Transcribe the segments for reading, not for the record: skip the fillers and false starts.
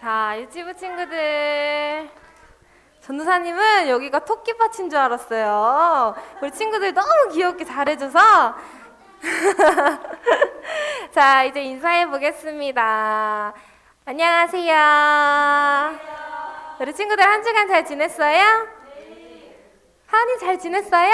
자, 유치부 친구들. 전도사님은 여기가 토끼밭인 줄 알았어요. 우리 친구들 너무 귀엽게 잘해줘서. 자, 이제 인사해 보겠습니다. 안녕하세요. 우리 친구들 한 주간 잘 지냈어요? 하은이 잘 지냈어요?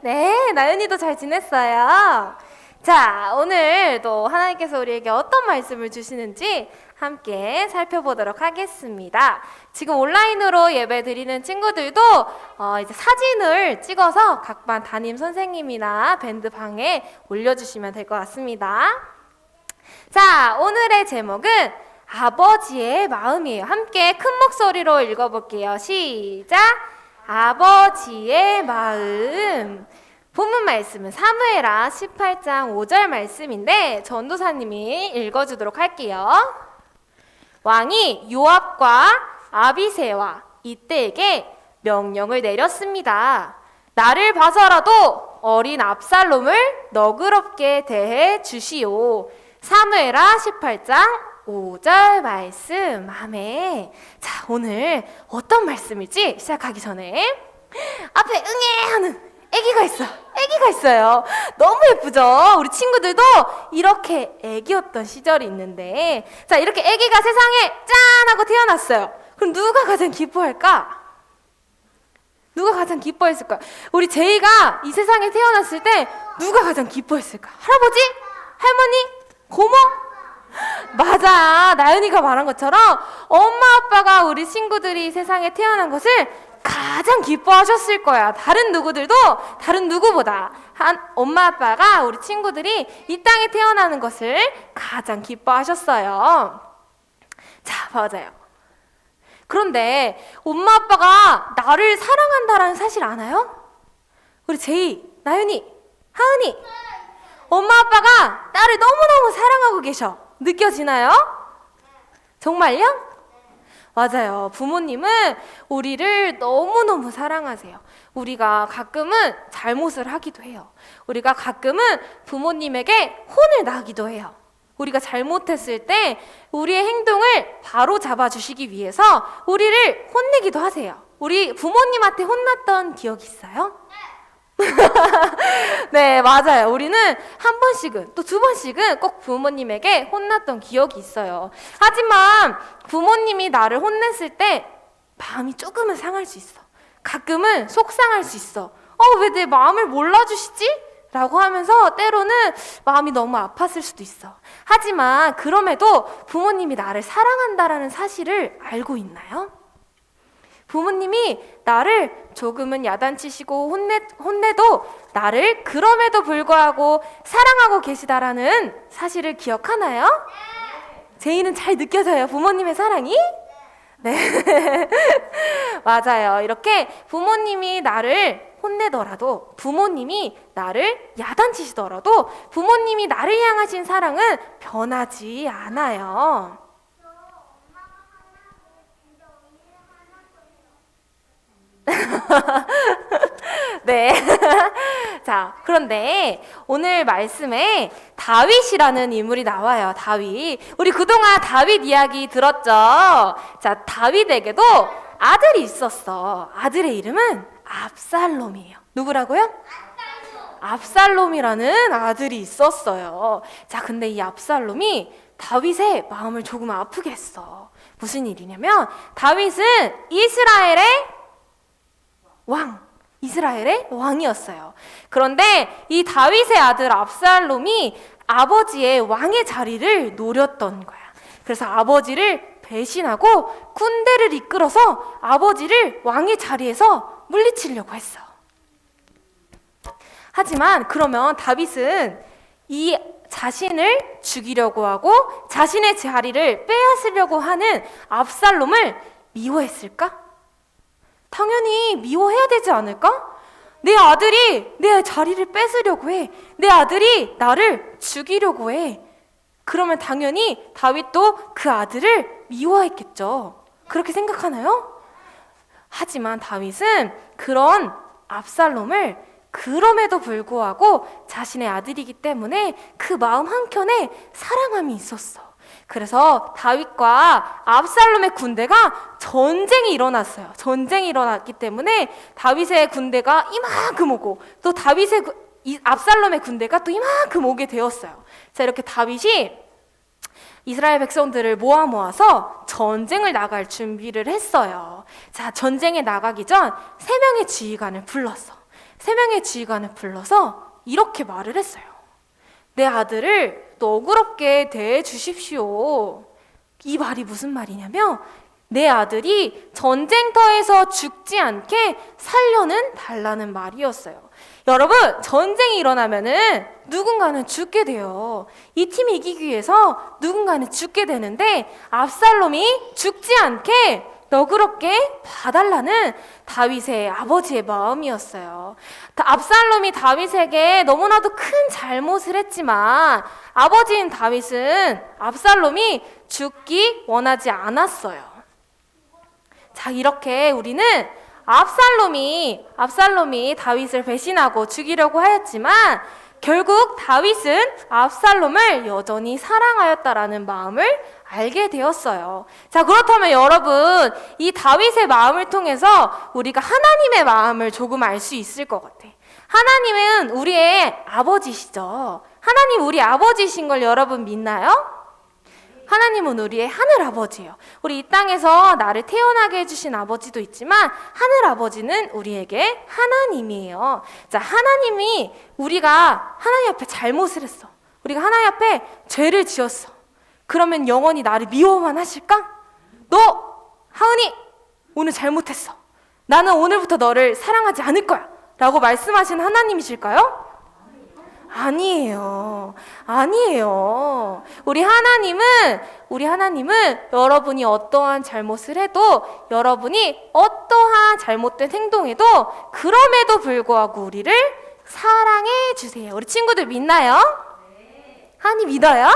네, 나연이도 잘 지냈어요. 자, 오늘도 하나님께서 우리에게 어떤 말씀을 주시는지 함께 살펴보도록 하겠습니다. 지금 온라인으로 예배 드리는 친구들도 이제 사진을 찍어서 각 반 담임 선생님이나 밴드 방에 올려주시면 될 것 같습니다. 자, 오늘의 제목은 아버지의 마음이에요. 함께 큰 목소리로 읽어볼게요. 시작! 아버지의 마음. 본문 말씀은 사무엘하 18장 5절 말씀인데 전도사님이 읽어주도록 할게요. 왕이 요압과 아비새와 이때에게 명령을 내렸습니다. 나를 봐서라도 어린 압살롬을 너그럽게 대해 주시오. 사무엘하 18장 5절 말씀. 아멘. 자, 오늘 어떤 말씀일지 시작하기 전에 앞에 응애 하는 애기가 있어요. 너무 예쁘죠? 우리 친구들도 이렇게 애기였던 시절이 있는데, 자, 이렇게 애기가 세상에 짠 하고 태어났어요. 그럼 누가 가장 기뻐할까? 누가 가장 기뻐했을까? 우리 제이가 이 세상에 태어났을 때 누가 가장 기뻐했을까? 할아버지? 할머니? 고모? 맞아. 나연이가 말한 것처럼 엄마 아빠가 우리 친구들이 세상에 태어난 것을 가장 기뻐하셨을 거야. 다른 누구보다 엄마 아빠가 우리 친구들이 이 땅에 태어나는 것을 가장 기뻐하셨어요. 자, 맞아요. 그런데 엄마 아빠가 나를 사랑한다라는 사실 아나요? 우리 제이, 나연이, 하은이, 엄마 아빠가 나를 너무너무 사랑하고 계셔. 느껴지나요? 정말요? 맞아요. 부모님은 우리를 너무너무 사랑하세요. 우리가 가끔은 잘못을 하기도 해요. 우리가 가끔은 부모님에게 혼을 나기도 해요. 우리가 잘못했을 때 우리의 행동을 바로 잡아주시기 위해서 우리를 혼내기도 하세요. 우리 부모님한테 혼났던 기억 있어요? 네, 맞아요. 우리는 한 번씩은 또 두 번씩은 꼭 부모님에게 혼났던 기억이 있어요. 하지만 부모님이 나를 혼냈을 때 마음이 조금은 상할 수 있어. 가끔은 속상할 수 있어. 왜 내 마음을 몰라주시지? 라고 하면서 때로는 마음이 너무 아팠을 수도 있어. 하지만 그럼에도 부모님이 나를 사랑한다라는 사실을 알고 있나요? 부모님이 나를 조금은 야단치시고 혼내도 나를 그럼에도 불구하고 사랑하고 계시다라는 사실을 기억하나요? 제이는 잘 느껴져요, 부모님의 사랑이? 네. 맞아요. 이렇게 부모님이 나를 혼내더라도, 부모님이 나를 야단치시더라도 부모님이 나를 향하신 사랑은 변하지 않아요. 네. 자, 그런데 오늘 말씀에 다윗이라는 인물이 나와요. 다윗. 우리 그동안 다윗 이야기 들었죠? 자, 다윗에게도 아들이 있었어. 아들의 이름은 압살롬이에요. 누구라고요? 압살롬이라는 아들이 있었어요. 자, 근데 이 압살롬이 다윗의 마음을 조금 아프게 했어. 무슨 일이냐면 다윗은 이스라엘의 왕이었어요. 그런데 이 다윗의 아들 압살롬이 아버지의 왕의 자리를 노렸던 거야. 그래서 아버지를 배신하고 군대를 이끌어서 아버지를 왕의 자리에서 물리치려고 했어. 하지만 그러면 다윗은 이 자신을 죽이려고 하고 자신의 자리를 빼앗으려고 하는 압살롬을 미워했을까? 당연히 미워해야 되지 않을까? 내 아들이 내 자리를 뺏으려고 해. 내 아들이 나를 죽이려고 해. 그러면 당연히 다윗도 그 아들을 미워했겠죠. 그렇게 생각하나요? 하지만 다윗은 그런 압살롬을 그럼에도 불구하고 자신의 아들이기 때문에 그 마음 한켠에 사랑함이 있었어. 그래서 다윗과 압살롬의 군대가 전쟁이 일어났어요. 전쟁이 일어났기 때문에 다윗의 군대가 이만큼 오고 또 압살롬의 군대가 또 이만큼 오게 되었어요. 자, 이렇게 다윗이 이스라엘 백성들을 모아서 전쟁을 나갈 준비를 했어요. 자, 전쟁에 나가기 전 3명의 지휘관을 불렀어. 3명의 지휘관을 불러서 이렇게 말을 했어요. 내 아들을 너그럽게 대해 주십시오. 이 말이 무슨 말이냐면 내 아들이 전쟁터에서 죽지 않게 살려는 달라는 말이었어요. 여러분, 전쟁이 일어나면은 누군가는 죽게 돼요. 이 팀이 이기기 위해서 누군가는 죽게 되는데 압살롬이 죽지 않게 너그럽게 봐달라는 다윗의 아버지의 마음이었어요. 압살롬이 다윗에게 너무나도 큰 잘못을 했지만 아버지인 다윗은 압살롬이 죽기 원하지 않았어요. 자, 이렇게 우리는 압살롬이 다윗을 배신하고 죽이려고 하였지만 결국 다윗은 압살롬을 여전히 사랑하였다라는 마음을 알게 되었어요. 자, 그렇다면 여러분, 이 다윗의 마음을 통해서 우리가 하나님의 마음을 조금 알 수 있을 것 같아. 하나님은 우리의 아버지시죠. 하나님 우리 아버지신 걸 여러분 믿나요? 하나님은 우리의 하늘 아버지예요. 우리 이 땅에서 나를 태어나게 해주신 아버지도 있지만 하늘 아버지는 우리에게 하나님이에요. 자, 하나님이 우리가 하나님 앞에 잘못을 했어. 우리가 하나님 앞에 죄를 지었어. 그러면 영원히 나를 미워만 하실까? 너 하은이 오늘 잘못했어. 나는 오늘부터 너를 사랑하지 않을 거야 라고 말씀하신 하나님이실까요? 아니에요. 우리 하나님은 여러분이 어떠한 잘못을 해도, 여러분이 어떠한 잘못된 행동에도 그럼에도 불구하고 우리를 사랑해 주세요. 우리 친구들 믿나요? 하나님 믿어요?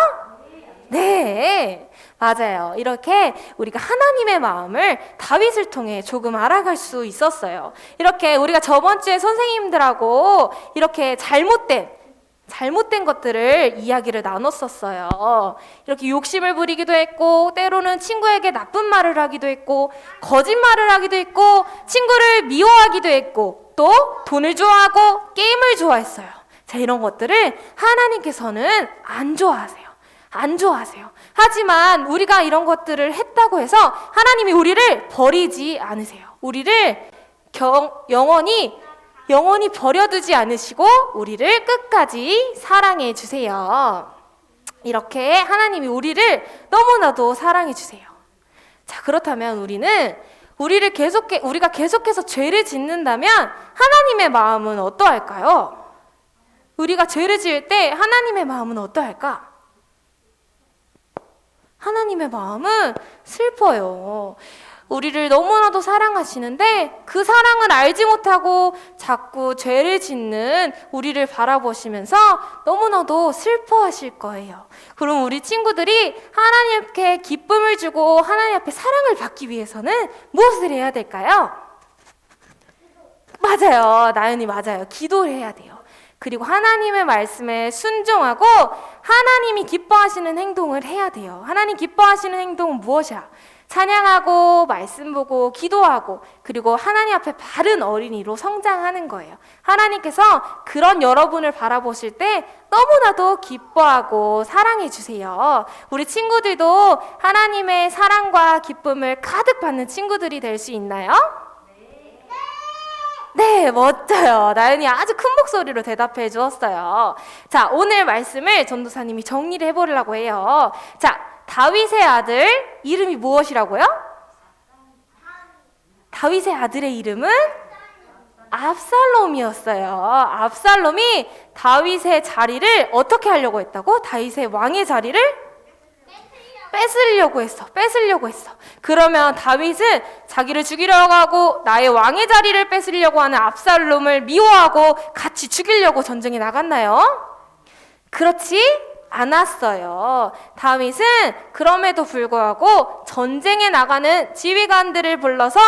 네, 맞아요. 이렇게 우리가 하나님의 마음을 다윗을 통해 조금 알아갈 수 있었어요. 이렇게 우리가 저번 주에 선생님들하고 이렇게 잘못된 것들을 이야기를 나눴었어요. 이렇게 욕심을 부리기도 했고, 때로는 친구에게 나쁜 말을 하기도 했고, 거짓말을 하기도 했고, 친구를 미워하기도 했고, 또 돈을 좋아하고 게임을 좋아했어요. 자, 이런 것들을 하나님께서는 안 좋아하세요. 하지만 우리가 이런 것들을 했다고 해서 하나님이 우리를 버리지 않으세요. 우리를 영원히 버려두지 않으시고 우리를 끝까지 사랑해 주세요. 이렇게 하나님이 우리를 너무나도 사랑해 주세요. 자, 그렇다면 우리가 계속해서 죄를 짓는다면 하나님의 마음은 어떠할까요? 우리가 죄를 지을 때 하나님의 마음은 어떠할까? 하나님의 마음은 슬퍼요. 우리를 너무나도 사랑하시는데 그 사랑을 알지 못하고 자꾸 죄를 짓는 우리를 바라보시면서 너무나도 슬퍼하실 거예요. 그럼 우리 친구들이 하나님께 기쁨을 주고 하나님 앞에 사랑을 받기 위해서는 무엇을 해야 될까요? 맞아요. 나연이 맞아요. 기도를 해야 돼요. 그리고 하나님의 말씀에 순종하고 하나님이 기뻐하시는 행동을 해야 돼요. 하나님 기뻐하시는 행동은 무엇이야? 찬양하고 말씀 보고 기도하고 그리고 하나님 앞에 바른 어린이로 성장하는 거예요. 하나님께서 그런 여러분을 바라보실 때 너무나도 기뻐하고 사랑해 주세요. 우리 친구들도 하나님의 사랑과 기쁨을 가득 받는 친구들이 될 수 있나요? 네, 멋져요. 나연이 아주 큰 목소리로 대답해 주었어요. 자, 오늘 말씀을 전도사님이 정리를 해보려고 해요. 자, 다윗의 아들 이름이 무엇이라고요? 다윗의 아들의 이름은 압살롬이었어요. 압살롬이 다윗의 자리를 어떻게 하려고 했다고? 다윗의 왕의 자리를 뺏으려고 했어. 그러면 다윗은 자기를 죽이려고 하고 나의 왕의 자리를 뺏으려고 하는 압살롬을 미워하고 같이 죽이려고 전쟁에 나갔나요? 그렇지 않았어요. 다윗은 그럼에도 불구하고 전쟁에 나가는 지휘관들을 불러서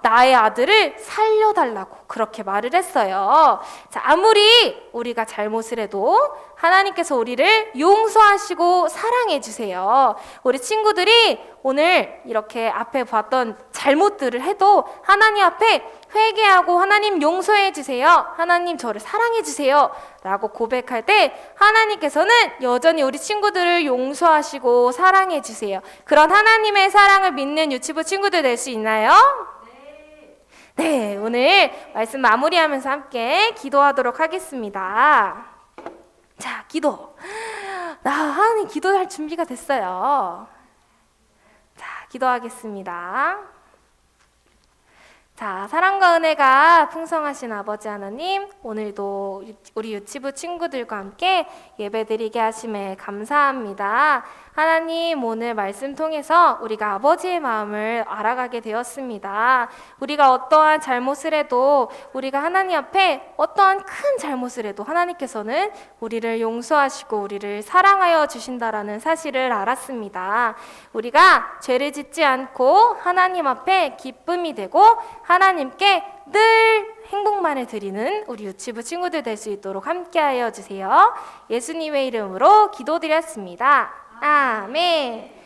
나의 아들을 살려달라고 그렇게 말을 했어요. 자, 아무리 우리가 잘못을 해도 하나님께서 우리를 용서하시고 사랑해 주세요. 우리 친구들이 오늘 이렇게 앞에 봤던 잘못들을 해도 하나님 앞에 회개하고 하나님 용서해 주세요. 하나님 저를 사랑해 주세요. 라고 고백할 때 하나님께서는 여전히 우리 친구들을 용서하시고 사랑해 주세요. 그런 하나님의 사랑을 믿는 유치부 친구들 될 수 있나요? 네, 오늘 말씀 마무리하면서 함께 기도하도록 하겠습니다. 자, 기도. 하나님 기도할 준비가 됐어요. 자, 기도하겠습니다. 자, 사랑과 은혜가 풍성하신 아버지 하나님, 오늘도 우리 유치부 친구들과 함께 예배드리게 하심에 감사합니다. 하나님, 오늘 말씀 통해서 우리가 아버지의 마음을 알아가게 되었습니다. 우리가 어떠한 잘못을 해도, 우리가 하나님 앞에 어떠한 큰 잘못을 해도 하나님께서는 우리를 용서하시고 우리를 사랑하여 주신다라는 사실을 알았습니다. 우리가 죄를 짓지 않고 하나님 앞에 기쁨이 되고 하나님께 늘 행복만을 드리는 우리 유치부 친구들 될 수 있도록 함께하여 주세요. 예수님의 이름으로 기도드렸습니다. 아멘.